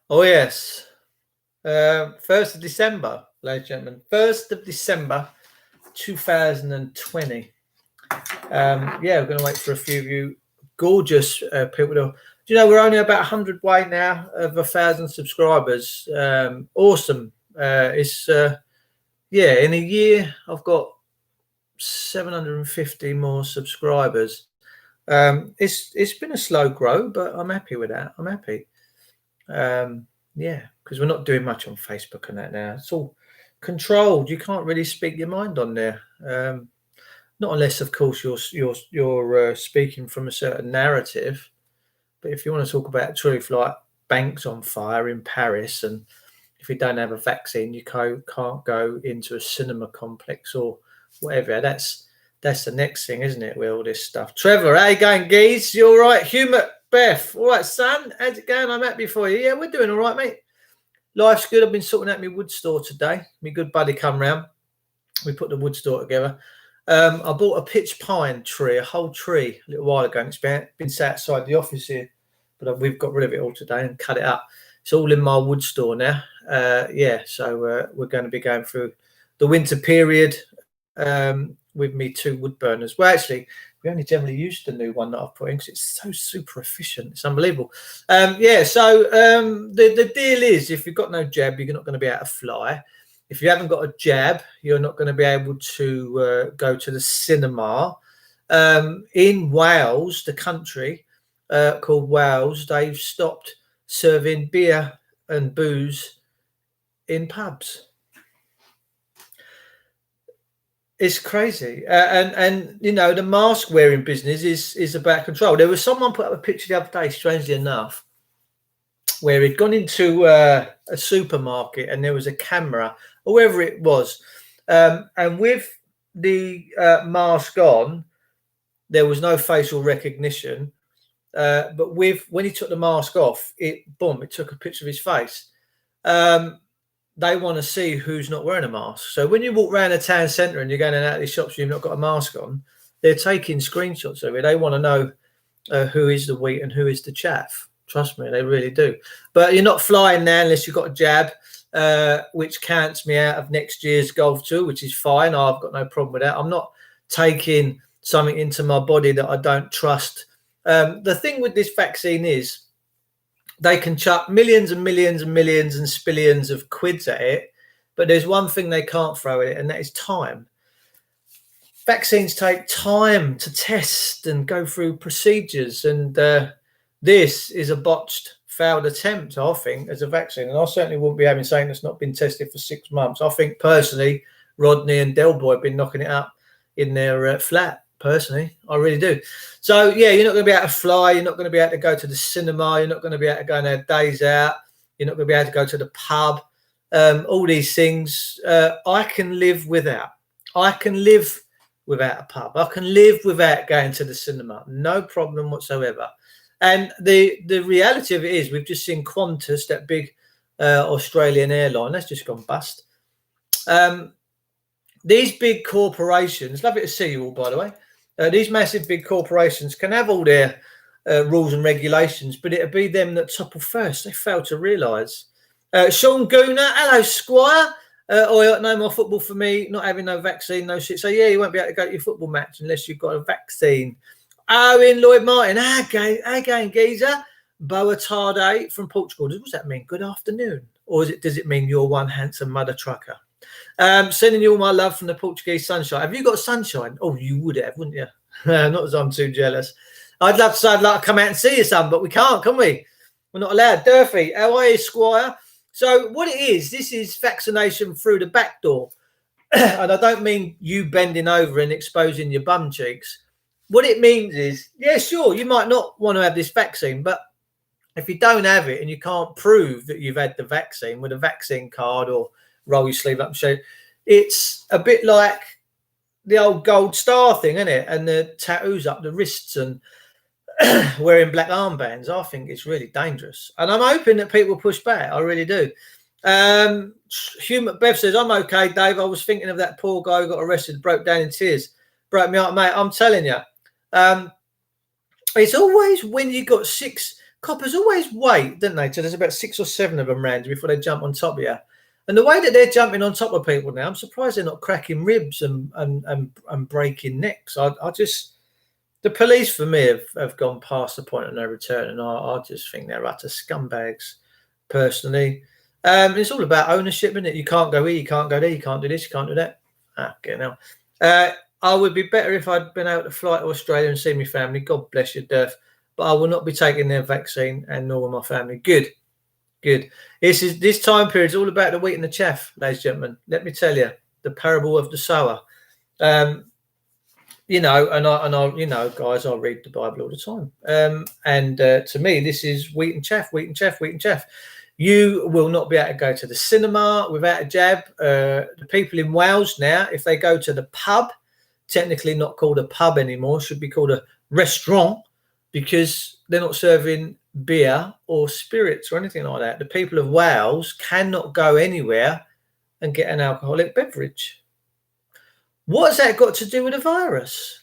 Oh, yes. 1st of December, ladies and gentlemen. 1st of December, 2020. Yeah, we're going to wait for a few of you gorgeous people to. Do you know we're only about 100 way now of 1,000 subscribers? Awesome. It's yeah, in a year I've got 750 more subscribers. It's been a slow grow, but I'm happy with that. I'm happy. Yeah, because we're not doing much on Facebook and that now. It's all controlled. You can't really speak your mind on there. Not unless, of course, you're speaking from a certain narrative. But if you want to talk about truth, like banks on fire in Paris, and if you don't have a vaccine, you can't go into a cinema complex or whatever. That's the next thing, isn't it? With all this stuff. Trevor, how you going, geez? You all right? Hubert, Beth, all right, son? How's it going? I'm happy for you. Yeah, we're doing all right, mate. Life's good. I've been sorting out my wood store today. My good buddy come round. We put the wood store together. I bought a pitch pine tree, a whole tree, a little while ago. And it's been sat outside the office here, but we've got rid of it all today and cut it up. It's all in my wood store now. Yeah, so we're going to be going through the winter period with me 2 wood burners. Well, actually, we only generally use the new one that I've put in because it's so super efficient. It's unbelievable. Yeah, so the deal is if you've got no jab, you're not going to be able to fly. If you haven't got a jab, you're not going to be able to go to the cinema. In Wales, the country called Wales, they've stopped serving beer and booze in pubs. It's crazy, and you know the mask wearing business is about control. There was someone put up a picture the other day, strangely enough, where he'd gone into a supermarket and there was a camera or wherever it was, and with the mask on, there was no facial recognition. But when he took the mask off, it took a picture of his face. They want to see who's not wearing a mask. So when you walk around a town centre and you're going in and out of these shops, you've not got a mask on, they're taking screenshots of it. They want to know who is the wheat and who is the chaff. Trust me, they really do. But you're not flying now unless you've got a jab, which counts me out of next year's golf tour, which is fine. I've got no problem with that. I'm not taking something into my body that I don't trust. The thing with this vaccine is they can chuck millions and millions and millions and spillions of quids at it, but there's one thing they can't throw at it, and that is time. Vaccines take time to test and go through procedures, and this is a botched, failed attempt, I think, as a vaccine. And I certainly wouldn't be having saying it's not been tested for 6 months. I think personally, Rodney and Del Boy have been knocking it up in their flat. Personally, I really do. So yeah, you're not going to be able to fly. You're not going to be able to go to the cinema. You're not going to be able to go and have days out. You're not going to be able to go to the pub. All these things I can live without. I can live without a pub. I can live without going to the cinema. No problem whatsoever. And the reality of it is we've just seen Qantas, that big Australian airline, that's just gone bust. These big corporations, lovely to see you all, by the way. These massive big corporations can have all their rules and regulations, but it'll be them that topple first. They fail to realise. Sean Gooner, hello, Squire. No more football for me, not having no vaccine, no shit. So, yeah, you won't be able to go to your football match unless you've got a vaccine. Owen Lloyd Martin, again, geezer. Boa-tarde from Portugal. What does that mean? Good afternoon. Or does it mean you're one handsome mother trucker? Sending you all my love from the Portuguese sunshine. Have you got sunshine? Oh, you would have, wouldn't you? Not as I'm too jealous. I'd love to say I'd like to come out and see you, son, but we can't, can we? We're not allowed. Durfee, how are you, Squire? So what it is, this is vaccination through the back door. And I don't mean you bending over and exposing your bum cheeks. What it means is, yeah, sure, you might not want to have this vaccine, but if you don't have it and you can't prove that you've had the vaccine with a vaccine card or roll your sleeve up and show, it's a bit like the old gold star thing, isn't it? And the tattoos up the wrists and wearing black armbands. I think it's really dangerous. And I'm hoping that people push back. I really do. Beth says, I'm okay, Dave. I was thinking of that poor guy who got arrested, broke down in tears. Broke me up, mate. I'm telling you. It's always when you got 6 coppers always wait, don't they, till there's about 6 or 7 of them round you before they jump on top of you. And the way that they're jumping on top of people now, I'm surprised they're not cracking ribs and breaking necks. I just, the police for me have gone past the point of no return, and I just think they're utter scumbags, personally. It's all about ownership, isn't it? You can't go here, you can't go there, you can't do this, you can't do that. Okay, now. I would be better if I'd been able to fly to Australia and see my family. God bless you, Durf. But I will not be taking their vaccine, and nor will my family. Good. This time period is all about the wheat and the chaff, ladies and gentlemen. Let me tell you, the parable of the sower. You know, and I, you know, guys, I read the Bible all the time. To me, this is wheat and chaff, wheat and chaff, wheat and chaff. You will not be able to go to the cinema without a jab. The people in Wales now, if they go to the pub, technically not called a pub anymore, should be called a restaurant, because they're not serving beer or spirits or anything like that. The people of Wales cannot go anywhere and get an alcoholic beverage. What has that got to do with a virus?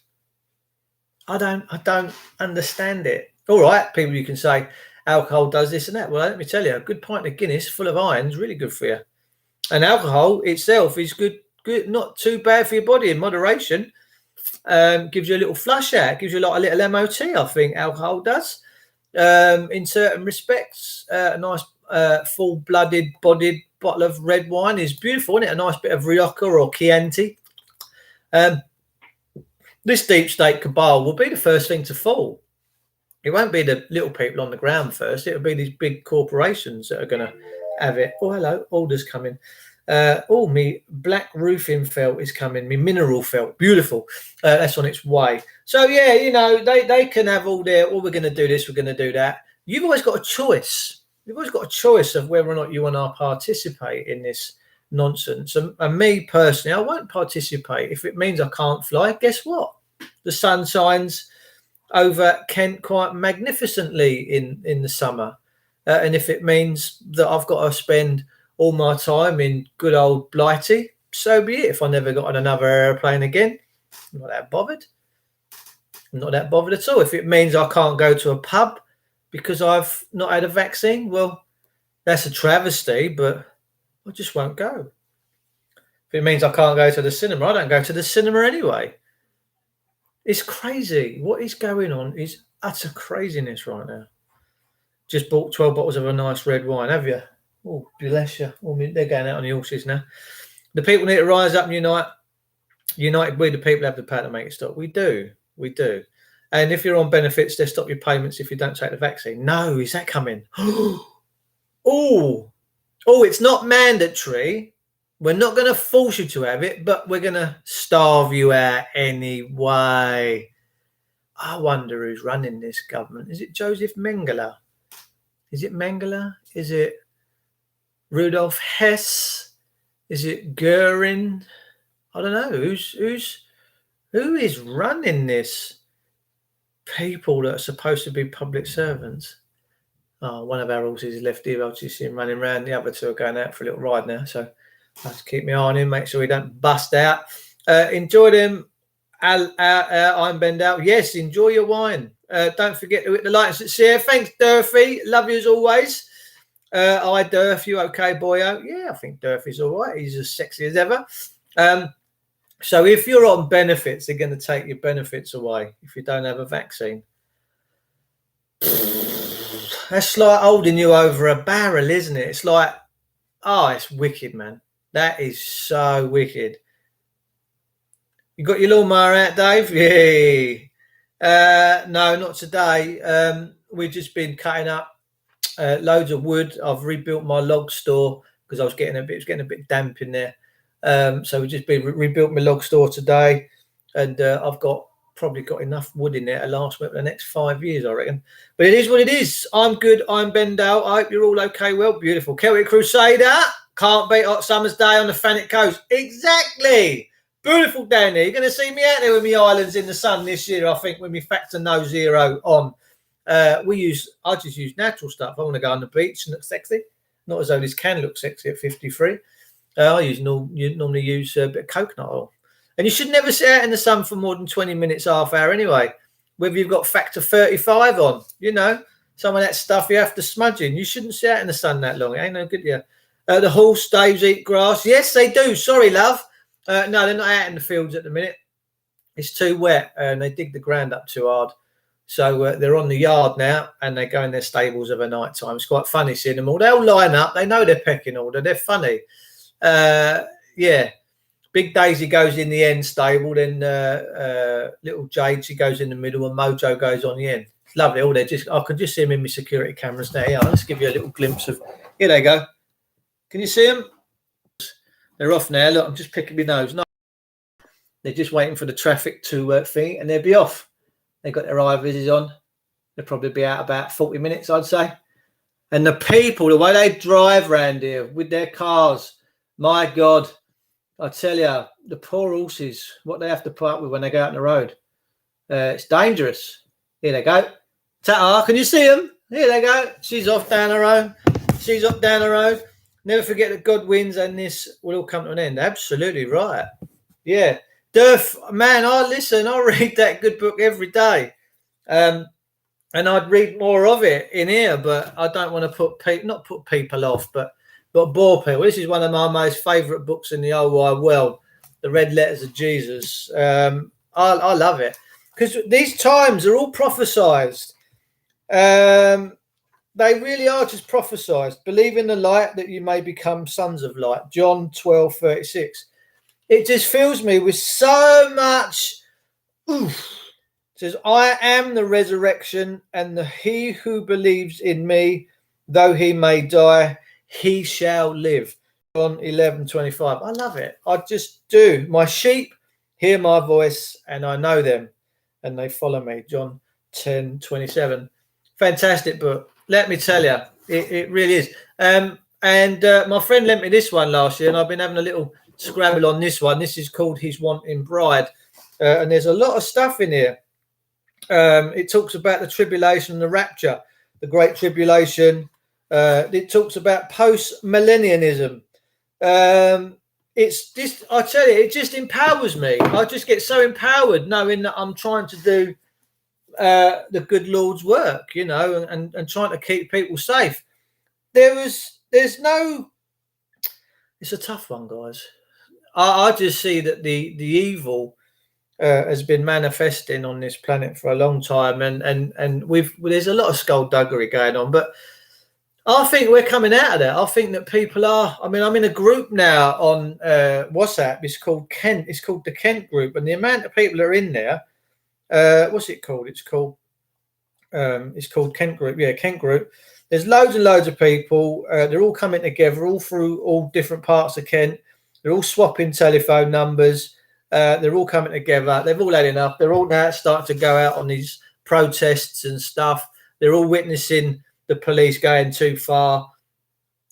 I don't understand it. All right, people, you can say alcohol does this and that. Well, let me tell you, a good pint of Guinness full of iron is really good for you. And alcohol itself is good, not too bad for your body in moderation. Gives you a little flush out, gives you like a little MOT, I think alcohol does. In certain respects, a nice full-blooded, bodied bottle of red wine is beautiful, isn't it? A nice bit of Rioja or Chianti. This deep state cabal will be the first thing to fall. It won't be the little people on the ground first. It'll be these big corporations that are going to have it. Oh, hello, orders coming. Me black roofing felt is coming. Me mineral felt, beautiful. That's on its way. So yeah, you know, they can have all their. We're going to do this. We're going to do that. You've always got a choice. You've always got a choice of whether or not you want to participate in this nonsense. And me personally, I won't participate if it means I can't fly. Guess what? The sun shines over Kent quite magnificently in the summer, and if it means that I've got to spend all my time in good old Blighty, so be it. If I never got on another aeroplane again, I'm not that bothered. I'm not that bothered at all. If it means I can't go to a pub because I've not had a vaccine, well, that's a travesty, but I just won't go. If it means I can't go to the cinema, I don't go to the cinema anyway. It's crazy. What is going on is utter craziness right now. Just bought 12 bottles of a nice red wine, have you? Oh, bless you. Oh, they're going out on the horses now. The people need to rise up and unite. United, we the people have the power to make it stop. We do. And if you're on benefits, they stop your payments if you don't take the vaccine. No, is that coming? It's not mandatory. We're not going to force you to have it, but we're going to starve you out anyway. I wonder who's running this government. Is it Joseph Mengele? Is it Mengele? Is it Rudolf Hess? Is it Goering? I don't know. Who is running this? People that are supposed to be public servants. Oh, one of our horses is left here. I'll just see him running around. The other two are going out for a little ride now. So I have to keep my eye on him, make sure he don't bust out. Enjoy them. I'm bend out. Yes, enjoy your wine. Don't forget to hit the like and share. Thanks, Durfy. Love you as always. I Durf, you okay, boyo? Yeah, I think Durfy's all right. He's as sexy as ever. So if you're on benefits, they're going to take your benefits away if you don't have a vaccine. That's like holding you over a barrel, isn't it? It's like, it's wicked, man. That is so wicked. You got your lawnmower out, Dave? Yay. No, not today. We've just been cutting up loads of wood. I've rebuilt my log store because it was getting a bit damp in there. So we've just been rebuilt my log store today, and I've probably got enough wood in there to last me for the next 5 years, I reckon. But it is what it is. I'm good. I'm Bendale. I hope you're all okay. Well, beautiful. Celtic Crusader. Can't beat hot summer's day on the Thanet coast. Exactly. Beautiful down there. You're going to see me out there with my islands in the sun this year, I think, with my Factor No Zero on. I just use natural stuff. I want to go on the beach and look sexy. Not as though this can look sexy at 53. I normally use a bit of coconut oil. And you should never sit out in the sun for more than 20 minutes, half hour anyway, whether you've got Factor 35 on, Some of that stuff you have to smudge in. You shouldn't sit out in the sun that long. It ain't no good to you. The horse staves eat grass. Yes, they do. Sorry, love. No, they're not out in the fields at the minute. It's too wet and they dig the ground up too hard. So they're on the yard now and they go in their stables of a night time. It's quite funny seeing them all. They'll line up. They know their pecking order. They're funny. Yeah. Big Daisy goes in the end stable. Then little Jade, she goes in the middle and Mojo goes on the end. It's lovely. Oh, I can just see them in my security cameras now. Yeah, let's give you a little glimpse of. Here they go. Can you see them? They're off now. Look, I'm just picking my nose. No, they're just waiting for the traffic to thing, and they'll be off. They've got their eye vises on. They'll probably be out about 40 minutes, I'd say. And the people, the way they drive around here with their cars, my God, I tell you, the poor horses, what they have to put up with when they go out on the road. It's dangerous. Here they go. Ta-ta, can you see them? Here they go. She's off down the road. She's up down the road. Never forget that God wins and this will all come to an end. Absolutely right. Yeah. Durf, man, I read that good book every day. And I'd read more of it in here, but I don't want to not put people off, but bore people. This is one of my most favourite books in the whole wide world, The Red Letters of Jesus. I love it because these times are all prophesized. They really are just prophesized. Believe in the light that you may become sons of light. John 12:36. It just fills me with so much oof. It says, I am the resurrection and he who believes in me, though he may die, he shall live. John 11:25. I love it. I just do. My sheep hear my voice and I know them and they follow me. John 10:27. Fantastic book. Let me tell you, it really is. And my friend lent me this one last year and I've been having a little scramble on this one. This is called His Wanting Bride. And there's a lot of stuff in here. It talks about the tribulation and the rapture, the great tribulation. It talks about post-millennialism. It's just, I tell you, it just empowers me. I just get so empowered knowing that I'm trying to do the good Lord's work, you know, and trying to keep people safe. There's no, it's a tough one, guys. I just see that the evil has been manifesting on this planet for a long time, and there's a lot of skullduggery going on, but I think we're coming out of that. I think that people are. I mean, I'm in a group now on WhatsApp. It's called Kent. It's called the Kent Group, and the amount of people are in there. What's it called? It's called Kent Group. Yeah, Kent Group. There's loads and loads of people. They're all coming together, all through all different parts of Kent. They're all swapping telephone numbers. They're all coming together. They've all had enough. They're all now starting to go out on these protests and stuff. They're all witnessing the police going too far.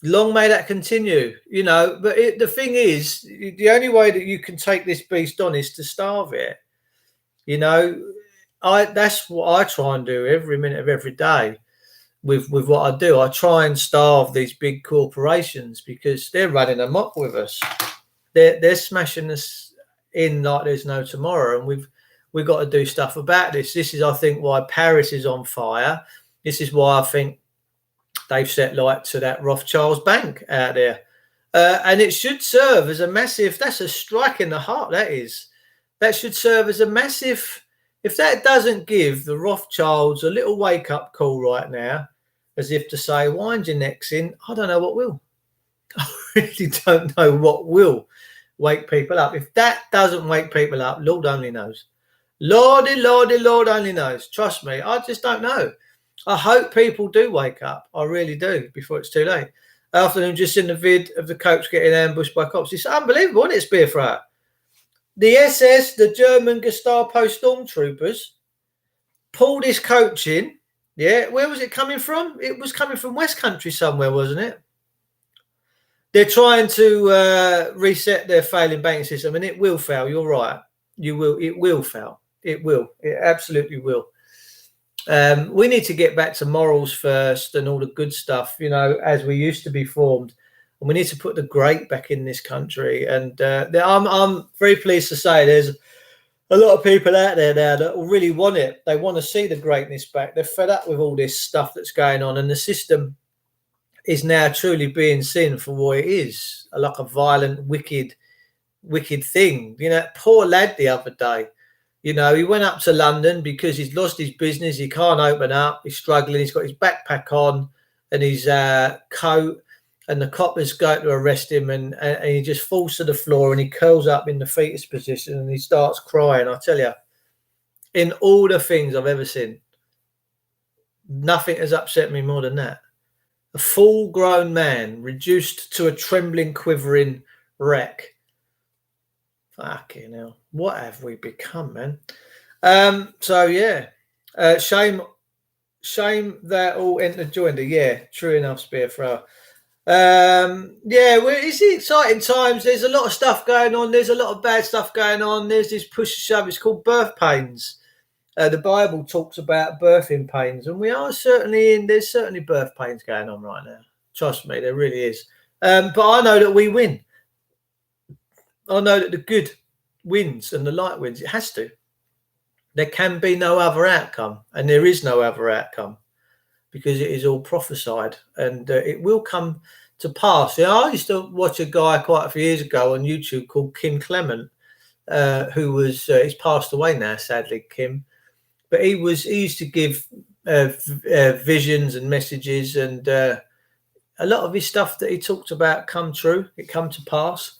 Long may that continue, you know. But the thing is, the only way that you can take this beast on is to starve it. You know, that's what I try and do every minute of every day with what I do. I try and starve these big corporations because they're running amok with us. They're smashing us in like there's no tomorrow, and we've got to do stuff about this. This is, I think, why Paris is on fire. This is why I think they've set light to that Rothschild's bank out there, and it should serve as a massive. That's a strike in the heart. That should serve as a massive. If that doesn't give the Rothschilds a little wake up call right now, as if to say, "Wind your necks in," I don't know what will. I really don't know what will wake people up. If that doesn't wake people up, Lord only knows. Lordy, Lord only knows. Trust me, I just don't know. I hope people do wake up. I really do, before it's too late. Afternoon, just in the vid of the coach getting ambushed by cops. It's unbelievable, isn't it, Spearthrower? The SS, the German Gestapo stormtroopers, pulled his coach in. Yeah, where was it coming from? It was coming from West Country somewhere, wasn't it? They're trying to reset their failing banking system, and it will fail. You're right. It will fail. It will. It absolutely will. We need to get back to morals first and all the good stuff, you know, as we used to be formed. And we need to put the great back in this country. And I'm very pleased to say there's a lot of people out there now that really want it. They want to see the greatness back. They're fed up with all this stuff that's going on, and the system is now truly being seen for what it is, like a violent, wicked thing. You know, poor lad the other day, you know, he went up to London because he's lost his business. He can't open up. He's struggling. He's got his backpack on and his coat, and the coppers go to arrest him, and he just falls to the floor and he curls up in the fetus position and he starts crying. I tell you, in all the things I've ever seen, nothing has upset me more than that. A full-grown man reduced to a trembling, quivering wreck. Fucking hell. What have we become, man? So, yeah. Shame that all entered joinder. Yeah, true enough, Spear Thrower. Yeah, it's exciting times. There's a lot of stuff going on. There's a lot of bad stuff going on. There's this push and shove. It's called birth pains. The Bible talks about birthing pains, and there's certainly birth pains going on right now. Trust me, there really is. But I know that we win. I know that the good wins and the light wins. It has to. There can be no other outcome, and there is no other outcome, because it is all prophesied, and it will come to pass. You know, I used to watch a guy quite a few years ago on YouTube called Kim Clement, who was he's passed away now, sadly, Kim. But he used to give visions and messages, and a lot of his stuff that he talked about come true. It come to pass.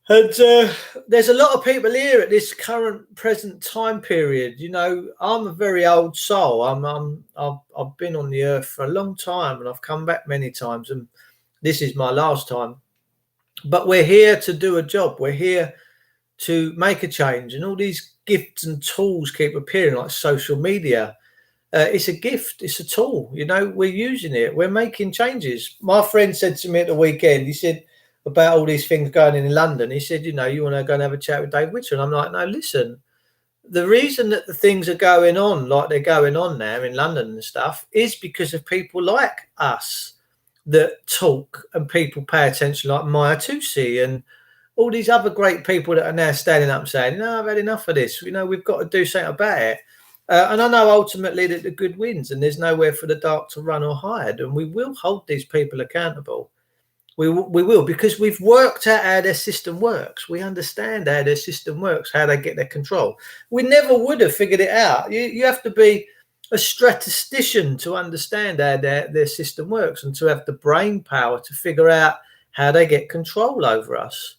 And there's a lot of people here at this current present time period. You know, I'm a very old soul. I've been on the earth for a long time, and I've come back many times, and this is my last time. But we're here to do a job. We're here to make a change, and all these gifts and tools keep appearing, like social media. It's a gift. It's a tool. You know, we're using it. We're making changes. My friend said to me at the weekend, he said, about all these things going in London, he said, you know, you want to go and have a chat with Dave Witcher? And I'm like, no, listen, the reason that the things are going on like they're going on now in London and stuff is because of people like us that talk, and people pay attention, like Maya Tusi and all these other great people that are now standing up and saying, no, I've had enough of this. You know, we've got to do something about it. And I know ultimately that the good wins, and there's nowhere for the dark to run or hide. And we will hold these people accountable. We will, because we've worked out how their system works. We understand how their system works, how they get their control. We never would have figured it out. You have to be a statistician to understand how their system works, and to have the brain power to figure out how they get control over us.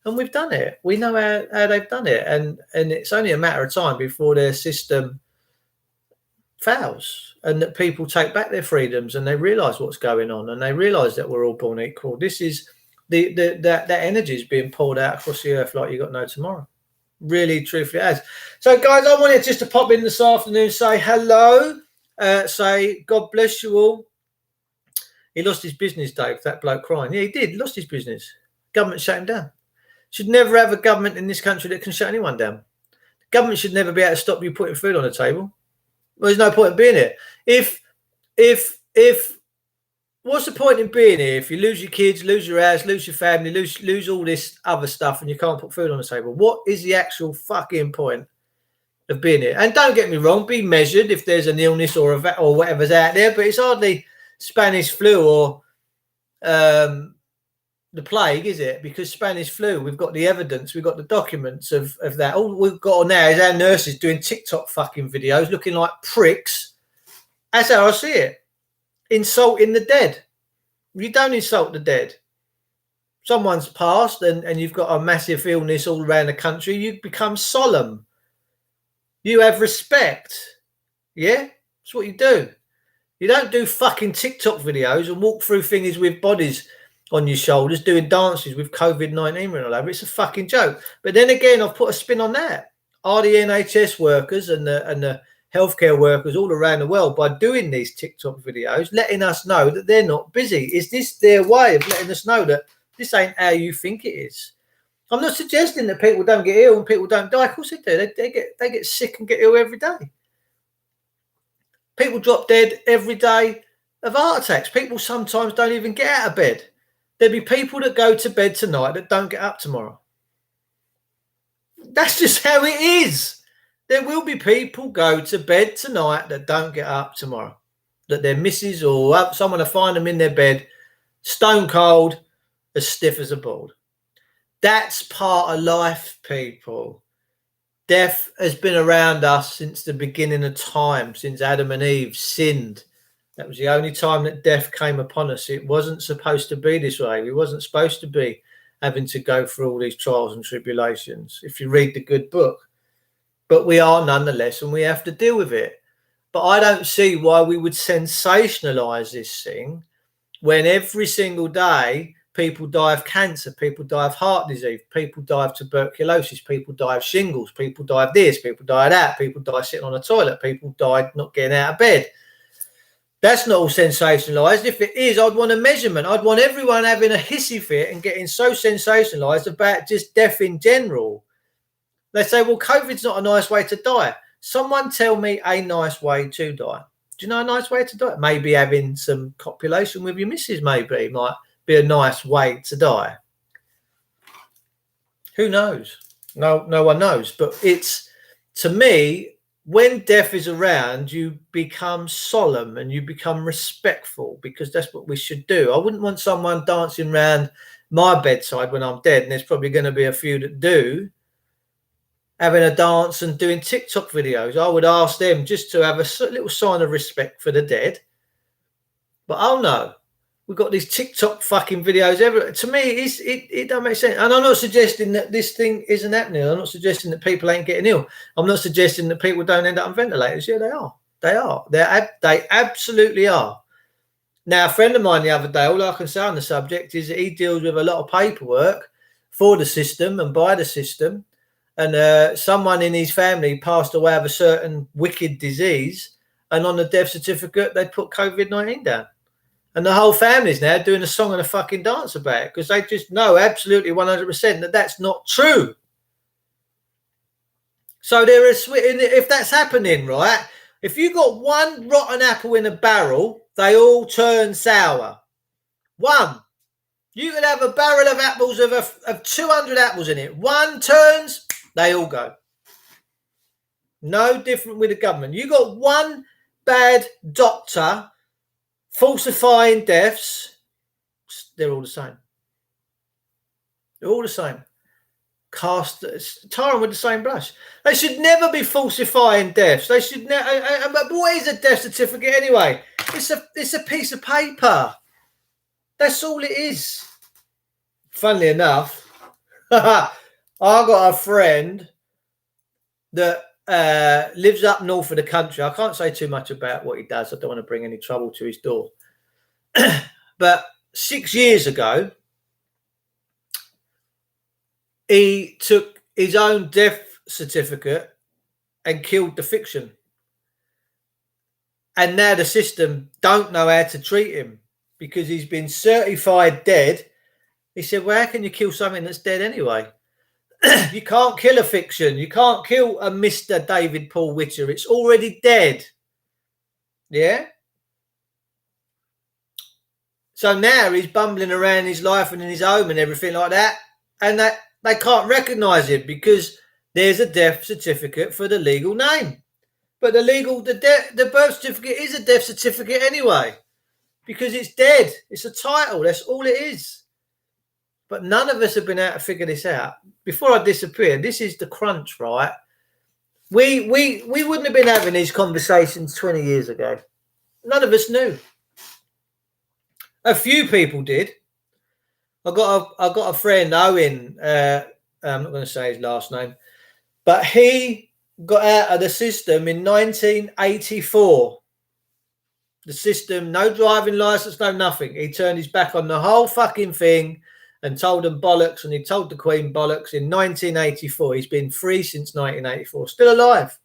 And we've done it. We know how they've done it. And it's only a matter of time before their system fails, and that people take back their freedoms, and they realise what's going on, and they realise that we're all born equal. This is that energy is being poured out across the earth like you got no tomorrow. Really, truthfully, it has. So, guys, I wanted just to pop in this afternoon, say hello, say God bless you all. He lost his business, Dave, that bloke crying. Yeah, he did. Lost his business. Government shut him down. Should never have a government in this country that can shut anyone down. The government should never be able to stop you putting food on the table. Well, there's no point in being here. If what's the point in being here if you lose your kids, lose your house, lose your family, lose all this other stuff, and you can't put food on the table? What is the actual fucking point of being here? And don't get me wrong, be measured if there's an illness or whatever's out there, but it's hardly Spanish flu or the plague, is it? Because Spanish flu, we've got the evidence, we've got the documents of that. All we've got now is our nurses doing TikTok fucking videos looking like pricks. That's how I see it. Insulting the dead. You don't insult the dead. Someone's passed and you've got a massive illness all around the country, you become solemn. You have respect. Yeah? That's what you do. You don't do fucking TikTok videos and walk through things with bodies on your shoulders doing dances with COVID-19 written all over. It's a fucking joke. But then again, I've put a spin on that. Are the NHS workers and the healthcare workers all around the world, by doing these TikTok videos, letting us know that they're not busy? Is this their way of letting us know that this ain't how you think it is? I'm not suggesting that people don't get ill and people don't die. Of course they do. They get sick and get ill every day. People drop dead every day of heart attacks. People sometimes don't even get out of bed. There'll be people that go to bed tonight that don't get up tomorrow. That's just how it is. There will be people go to bed tonight that don't get up tomorrow, that their missus or someone will find them in their bed, stone cold, as stiff as a board. That's part of life, people. Death has been around us since the beginning of time, since Adam and Eve sinned. That was the only time that death came upon us. It wasn't supposed to be this way. We wasn't supposed to be having to go through all these trials and tribulations, if you read the good book. But we are nonetheless, and we have to deal with it. But I don't see why we would sensationalize this thing when every single day people die of cancer, people die of heart disease, people die of tuberculosis, people die of shingles, people die of this, people die of that, people die sitting on a toilet, people die not getting out of bed. That's not all sensationalised. If it is, I'd want a measurement. I'd want everyone having a hissy fit and getting so sensationalised about just death in general. They say, well, COVID's not a nice way to die. Someone tell me a nice way to die. Do you know a nice way to die? Maybe having some copulation with your missus maybe might be a nice way to die. Who knows? No one knows. But it's, to me, when death is around, you become solemn and you become respectful, because that's what we should do. I wouldn't want someone dancing around my bedside when I'm dead, and there's probably going to be a few that do, having a dance and doing TikTok videos. I would ask them just to have a little sign of respect for the dead. But oh no, we've got these TikTok fucking videos everywhere. To me, it don't make sense. And I'm not suggesting that this thing isn't happening. I'm not suggesting that people ain't getting ill. I'm not suggesting that people don't end up on ventilators. Yeah, they are. They are. They absolutely are. Now, a friend of mine the other day, all I can say on the subject is that he deals with a lot of paperwork for the system and by the system. And someone in his family passed away of a certain wicked disease. And on the death certificate, they put COVID-19 down. And the whole family's now doing a song and a fucking dance about it, because they just know absolutely 100% that that's not true. So there is, if that's happening, right, if you got one rotten apple in a barrel, they all turn sour. One. You could have a barrel of apples of 200 apples in it. One turns, they all go. No different with the government. You got one bad doctor falsifying deaths, they're all the same. They're all the same. Tar them with the same brush. They should never be falsifying deaths. They should never. But what is a death certificate anyway? It's a piece of paper. That's all it is. Funnily enough, I got a friend that lives up north of the country. I can't say too much about what he does. I don't want to bring any trouble to his door. But 6 years ago, he took his own death certificate and killed the fiction. And now the system don't know how to treat him because he's been certified dead. He said, well, how can you kill something that's dead anyway? You can't kill a fiction. You can't kill a Mr. David Paul Witcher. It's already dead. Yeah? So now he's bumbling around his life and in his home and everything like that. And that they can't recognise him because there's a death certificate for the legal name. But the birth certificate is a death certificate anyway because it's dead. It's a title. That's all it is. But none of us have been able to figure this out. Before I disappear, this is the crunch, right? We wouldn't have been having these conversations 20 years ago. None of us knew. A few people did. I got a friend, Owen. I'm not going to say his last name, but he got out of the system in 1984. The system, no driving license, no nothing. He turned his back on the whole fucking thing and told them bollocks, and he told the Queen bollocks in 1984. He's been free since 1984, still alive,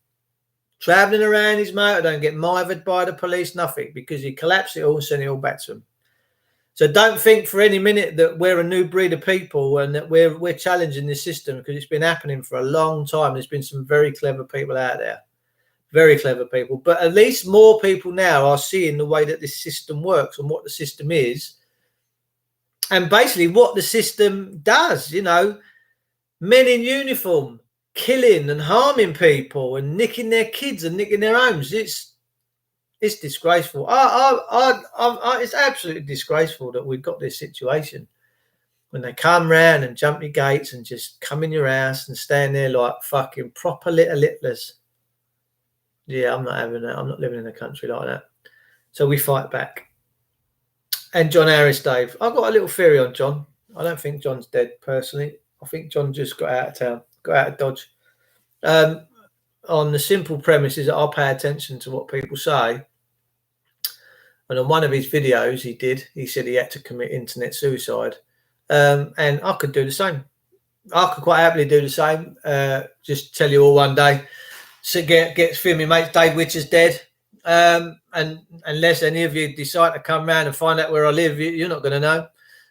travelling around his motor, don't get mithered by the police, nothing, because he collapsed it all and sent it all back to him. So don't think for any minute that we're a new breed of people and that we're challenging this system, because it's been happening for a long time. There's been some very clever people out there, very clever people, but at least more people now are seeing the way that this system works and what the system is. And basically what the system does, you know, men in uniform, killing and harming people and nicking their kids and nicking their homes. It's disgraceful. It's absolutely disgraceful that we've got this situation when they come round and jump your gates and just come in your house and stand there like fucking proper littlers. Yeah, I'm not having that. I'm not living in a country like that. So we fight back. And John Harris, Dave. I've got a little theory on John. I don't think John's dead, personally. I think John just got out of town, got out of Dodge. On the simple premises that I'll pay attention to what people say. And on one of his videos he said he had to commit internet suicide. And I could do the same. I could quite happily do the same. Just tell you all one day. So get filming, mate. Dave Witcher's dead. And unless any of you decide to come round and find out where I live, you're not going to know.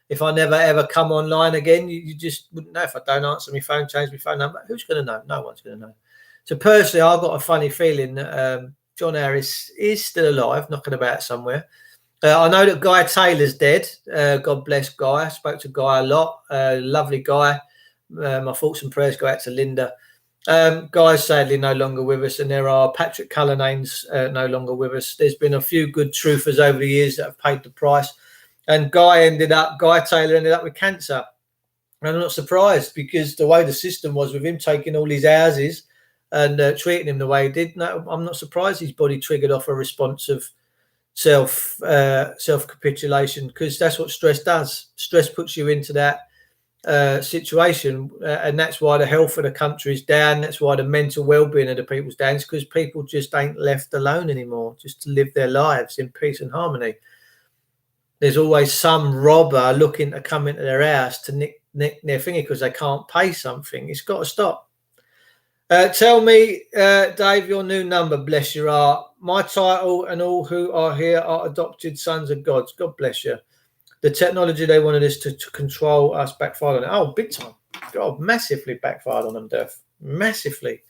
If I never ever come online again, you just wouldn't know. If I don't answer my phone, change my phone number, who's going to know? No one's going to know. So personally, I've got a funny feeling that John Harris is still alive, knocking about somewhere. I know that Guy Taylor's dead. God bless Guy. I spoke to Guy a lot. Lovely guy. My thoughts and prayers go out to Linda. Guy's sadly no longer with us, and there are Patrick Cullinane's no longer with us. There's been a few good truthers over the years that have paid the price, and Guy Taylor ended up with cancer. And I'm not surprised, because the way the system was with him taking all his houses and treating him the way he did, no, I'm not surprised his body triggered off a response of self-capitulation, because that's what stress does. Stress puts you into that situation, and that's why the health of the country is down. That's why the mental well-being of the people's down. It's because people just ain't left alone anymore, just to live their lives in peace and harmony. There's always some robber looking to come into their house to nick their finger because they can't pay something. It's got to stop. Tell me, Dave, your new number. Bless your heart. My title and all who are here are adopted sons of God. God bless you. The technology they wanted us to control us backfired on it. Oh, big time. God, massively backfired on them, Duff. Massively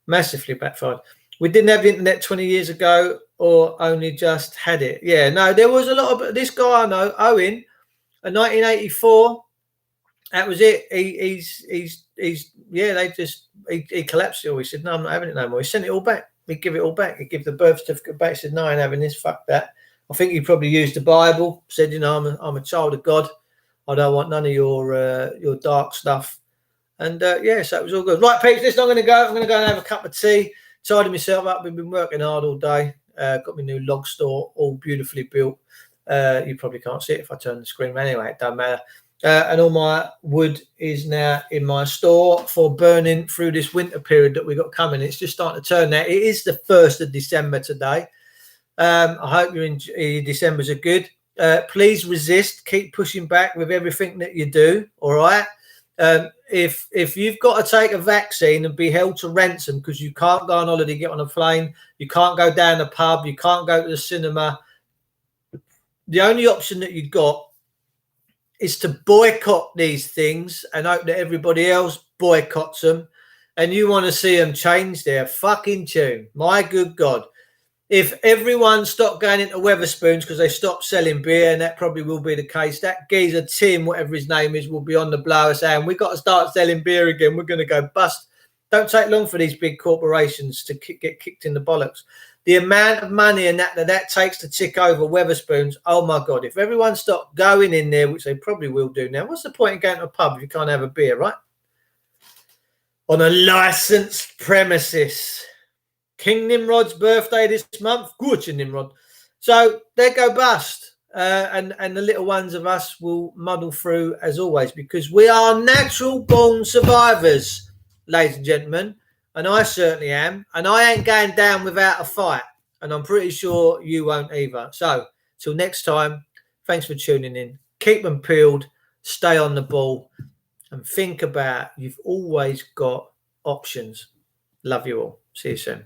backfired. We didn't have the internet 20 years ago, or only just had it. Yeah, no, there was a lot of this guy I know, Owen, in 1984. That was it. He collapsed it all. He said, no, I'm not having it no more. He sent it all back. He'd give it all back. He'd give the birth certificate back. He said, no, I ain't having this. Fuck that. I think he probably used the Bible, said, you know, I'm a child of God. I don't want none of your dark stuff. And so it was all good. Right, peeps, listen, I'm going to go and have a cup of tea, tidy myself up. We've been working hard all day. Got my new log store all beautifully built. You probably can't see it if I turn the screen. Anyway, it doesn't matter. And all my wood is now in my store for burning through this winter period that we've got coming. It's just starting to turn now. It is the 1st of December today. I hope your Decembers are good. Please resist. Keep pushing back with everything that you do. All right. If you've got to take a vaccine and be held to ransom because you can't go on holiday, get on a plane, you can't go down the pub, you can't go to the cinema, the only option that you've got is to boycott these things and hope that everybody else boycotts them, and you want to see them change their fucking tune. My good God. If everyone stopped going into Wetherspoons because they stopped selling beer, and that probably will be the case, that geezer Tim, whatever his name is, will be on the blower saying, we've got to start selling beer again. We're going to go bust. Don't take long for these big corporations to get kicked in the bollocks. The amount of money and that takes to tick over Wetherspoons, oh my God. If everyone stopped going in there, which they probably will do now, what's the point in going to a pub if you can't have a beer, right? On a licensed premises. King Nimrod's birthday this month. Good, Nimrod. So they go bust. And the little ones of us will muddle through as always, because we are natural born survivors, ladies and gentlemen. And I certainly am. And I ain't going down without a fight. And I'm pretty sure you won't either. So till next time, thanks for tuning in. Keep them peeled. Stay on the ball. And think about, you've always got options. Love you all. See you soon.